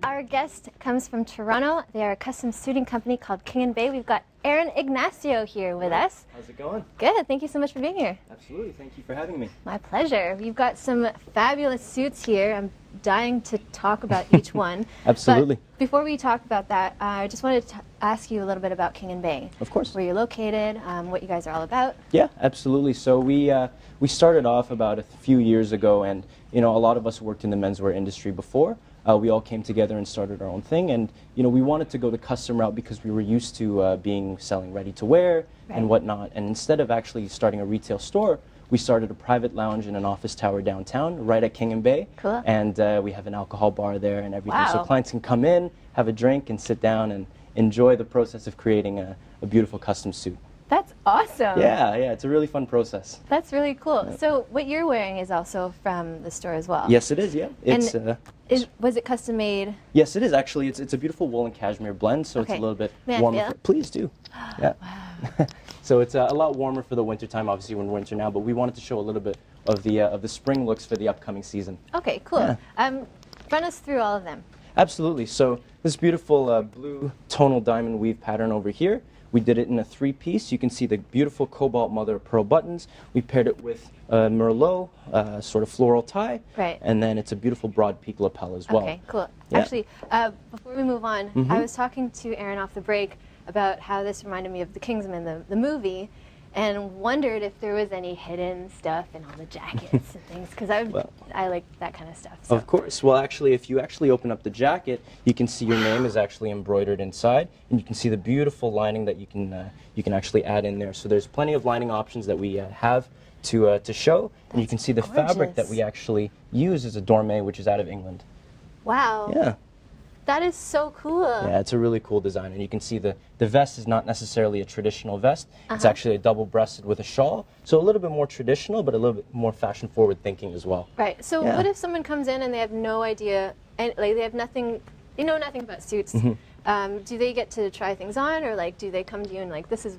Our guest comes from Toronto. They are a custom suiting company called King & Bay. We've got Aaron Ignacio here with us. How's it going? Good. Thank you so much for being here. Absolutely. Thank you for having me. My pleasure. You've got some fabulous suits here. I'm dying to talk about each one. Absolutely. But before we talk about that, I just wanted to ask you a little bit about King & Bay. Of course. Where you're located, what you guys are all about. Yeah, absolutely. So we started off about a few years ago, and a lot of us worked in the menswear industry before. We all came together and started our own thing, and we wanted to go the custom route because we were used to selling ready to wear and whatnot. And instead of actually starting a retail store, we started a private lounge in an office tower downtown, right at King & Bay. Cool. And we have an alcohol bar there and everything. Wow. So clients can come in, have a drink, and sit down and enjoy the process of creating a beautiful custom suit. That's awesome. Yeah, it's a really fun process. That's really cool. Yeah. So what you're wearing is also from the store as well. Yes, it is. Yeah, it's. Was it custom made? Yes, it is actually. It's a beautiful wool and cashmere blend, so it's a little bit warmer. Please do. Yeah. Wow. So it's a lot warmer for the winter time. Obviously, we're in winter now, but we wanted to show a little bit of the spring looks for the upcoming season. Okay, cool. Yeah. Run us through all of them. Absolutely. So this beautiful blue tonal diamond weave pattern over here. We did it in a 3-piece. You can see the beautiful cobalt mother of pearl buttons. We paired it with Merlot, sort of floral tie. Right. And then it's a beautiful broad peak lapel as well. Okay, cool. Yeah. Actually, before we move on, I was talking to Aaron off the break about how this reminded me of The Kingsman, the movie, and wondered if there was any hidden stuff in all the jackets and things, because I like that kind of stuff. So. Of course. Well, actually, if you actually open up the jacket, you can see your name is actually embroidered inside, and you can see the beautiful lining that you can actually add in there. So there's plenty of lining options that we have to show, and you can see the fabric that we actually use is a dorme, which is out of England. Wow. Yeah. That is so cool. Yeah, it's a really cool design, and you can see the vest is not necessarily a traditional vest. It's actually a double-breasted with a shawl, so a little bit more traditional, but a little bit more fashion-forward thinking as well. Right. So what if someone comes in and they have no idea, and like they have nothing, nothing about suits? Do they get to try things on, or do they come to you and this is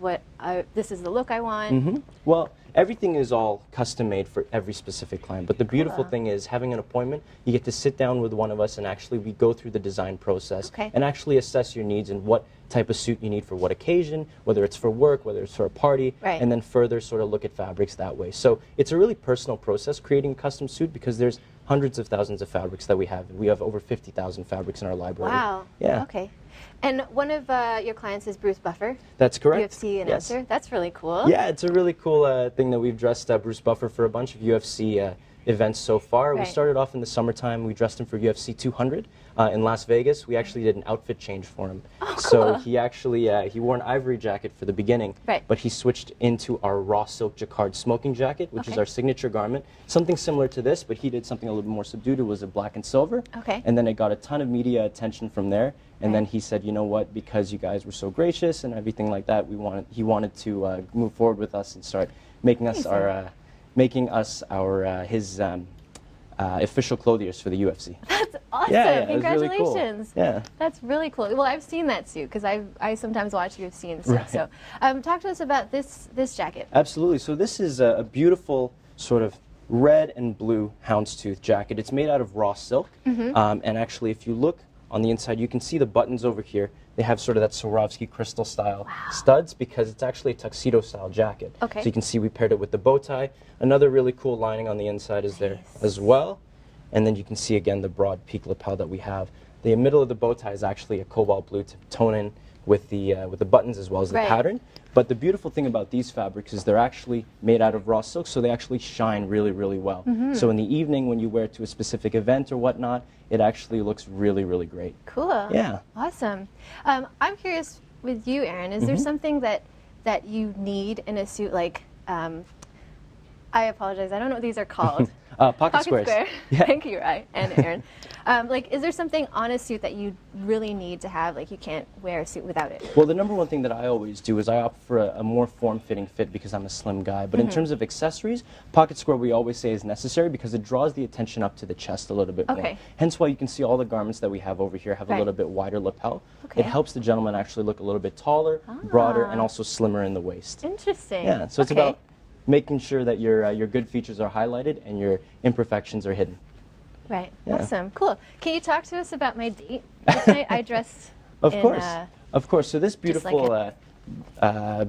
the look I want? Well, everything is all custom made for every specific client, but the beautiful thing is having an appointment, you get to sit down with one of us and actually we go through the design process and actually assess your needs and what type of suit you need for what occasion, whether it's for work, whether it's for a party, and then further sort of look at fabrics that way. So it's a really personal process creating a custom suit because there's hundreds of thousands of fabrics that we have. We have over 50,000 fabrics in our library. Wow. Yeah. Okay. And one of your clients is Bruce Buffer. That's correct. UFC announcer. Yes. That's really cool. Yeah, it's a really cool thing that we've dressed Bruce Buffer for a bunch of UFC events so far. We started off in the summertime. We dressed him for UFC 200 in Las Vegas. We actually did an outfit change for him. Oh, cool. So he actually he wore an ivory jacket for the beginning, but he switched into our raw silk jacquard smoking jacket, which is our signature garment. Something similar to this, but he did something a little bit more subdued. It was a black and silver. Okay. And then it got a ton of media attention from there. And then he said, you know what, because you guys were so gracious and everything like that, he wanted to move forward with us and start making us his official clothiers for the UFC. That's awesome. Yeah, Congratulations. really cool. Yeah. That's really cool. Well, I've seen that suit because I sometimes watch UFC and stuff. So talk to us about this jacket. Absolutely. So this is a beautiful sort of red and blue houndstooth jacket. It's made out of raw silk. And actually, if you look on the inside, you can see the buttons over here. They have sort of that Swarovski crystal style studs because it's actually a tuxedo style jacket. Okay. So you can see we paired it with the bow tie. Another really cool lining on the inside is there as well. And then you can see again the broad peak lapel that we have. The middle of the bow tie is actually a cobalt blue to tone in with the buttons as well as the pattern. But the beautiful thing about these fabrics is they're actually made out of raw silk, so they actually shine really, really well. So in the evening when you wear it to a specific event or whatnot, it actually looks really, really great. Cool. Yeah. Awesome. I'm curious with you, Aaron, is there something that you need in a suit I apologize, I don't know what these are called. Pocket squares. Square. Yeah. Thank you, Ryan and Aaron. Is there something on a suit that you really need to have? You can't wear a suit without it? Well, the number one thing that I always do is I opt for a more form-fitting fit because I'm a slim guy. But in terms of accessories, pocket square we always say is necessary because it draws the attention up to the chest a little bit more. Hence why you can see all the garments that we have over here have a little bit wider lapel. It helps the gentleman actually look a little bit taller, broader, and also slimmer in the waist. Interesting. Yeah, so it's about making sure that your good features are highlighted and your imperfections are hidden. Right. Yeah. Awesome. Cool. Can you talk to us about my date tonight? I dressed Of in, course. Of course. So this just like beautiful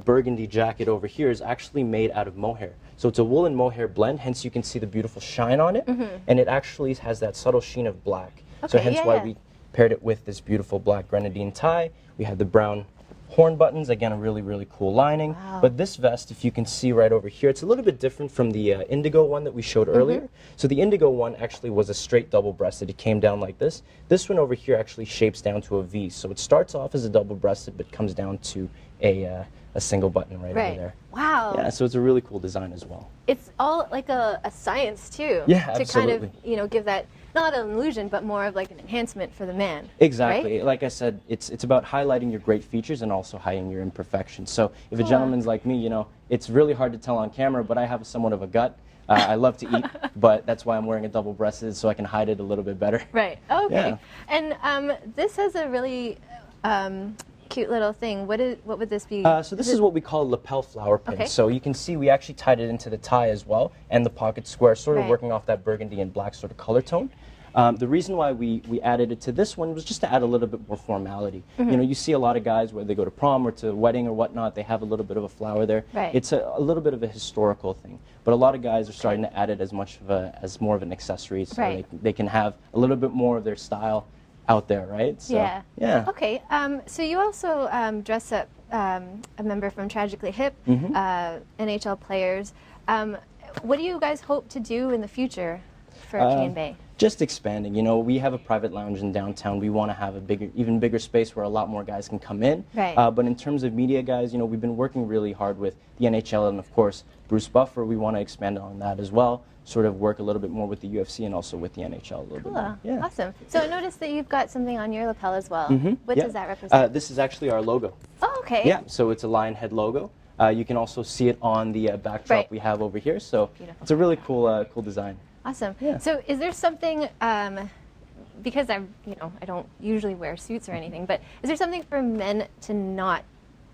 burgundy jacket over here is actually made out of mohair. So it's a wool and mohair blend, hence you can see the beautiful shine on it, and it actually has that subtle sheen of black. So Okay, hence yeah, why yeah. we paired it with this beautiful black grenadine tie. We had the brown horn buttons, again a really, really cool lining. Wow. But this vest, if you can see right over here, it's a little bit different from the indigo one that we showed earlier. So the indigo one actually was a straight double-breasted. It came down like this. This one over here actually shapes down to a V. So it starts off as a double-breasted, but comes down to a single button right over there. Wow. Yeah, so it's a really cool design as well. It's all like a science too. Yeah, to absolutely. kind of, you know, give that not an illusion, but more of like an enhancement for the man. Exactly. Right? Like I said, it's about highlighting your great features and also hiding your imperfections. So if a gentleman's like me, you know, it's really hard to tell on camera, but I have somewhat of a gut. I love to eat, but that's why I'm wearing a double-breasted, so I can hide it a little bit better. Right. Okay. Yeah. And this has a really cute little thing. What would this be? So this is what we call a lapel flower pin. Okay. So you can see we actually tied it into the tie as well, and the pocket square, sort of Right. working off that burgundy and black sort of color tone. The reason why we added it to this one was just to add a little bit more formality. You know, you see a lot of guys where they go to prom or to a wedding or whatnot, they have a little bit of a flower there. Right. It's a little bit of a historical thing, but a lot of guys are starting to add it as more of an accessory, so Right. they can have a little bit more of their style out there, right? So, Yeah. Yeah. Okay. So you also dress up a member from Tragically Hip, NHL players. What do you guys hope to do in the future for King and Bay? Just expanding. You know, we have a private lounge in downtown. We want to have a bigger, even bigger space where a lot more guys can come in. Right. But in terms of media guys, you know, we've been working really hard with the NHL and, of course, Bruce Buffer. We want to expand on that as well. Sort of work a little bit more with the UFC and also with the NHL a little bit more. Cool. Yeah. Awesome. So I noticed that you've got something on your lapel as well. What Yeah. does that represent? This is actually our logo. Oh, okay. Yeah, so it's a lion head logo. You can also see it on the backdrop Right. we have over here. So Beautiful. it's a really cool, cool design. Awesome. Yeah. So is there something, because I don't usually wear suits or anything, but is there something for men to not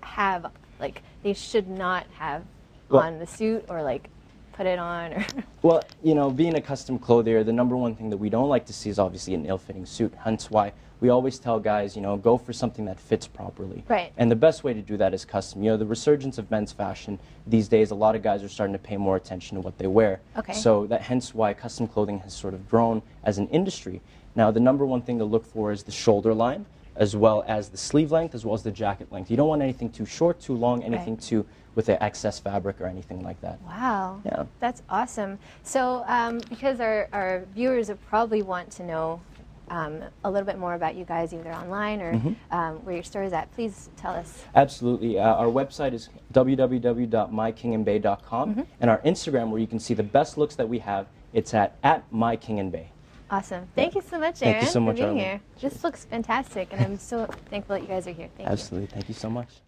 have, like they should not have Well- on the suit or like put it on or? Well, you know, being a custom clothier, the number one thing that we don't like to see is obviously an ill-fitting suit. Hence why we always tell guys, you know, go for something that fits properly. Right. And the best way to do that is custom. You know, the resurgence of men's fashion these days, a lot of guys are starting to pay more attention to what they wear. Okay. So that hence why custom clothing has sort of grown as an industry. Now, the number one thing to look for is the shoulder line, as well as the sleeve length, as well as the jacket length. You don't want anything too short, too long, anything too with the excess fabric or anything like that. Wow. Yeah. That's awesome. So because our viewers would probably want to know a little bit more about you guys either online or where your store is at, please tell us. Absolutely. Our website is www.mykingandbay.com, and our Instagram, where you can see the best looks that we have, it's at @mykingandbay. Awesome. Thank you so much, Aaron, Thank you so much, for being Arlene. here. This looks fantastic, and I'm so thankful that you guys are here. Thank you. Absolutely. Thank you so much.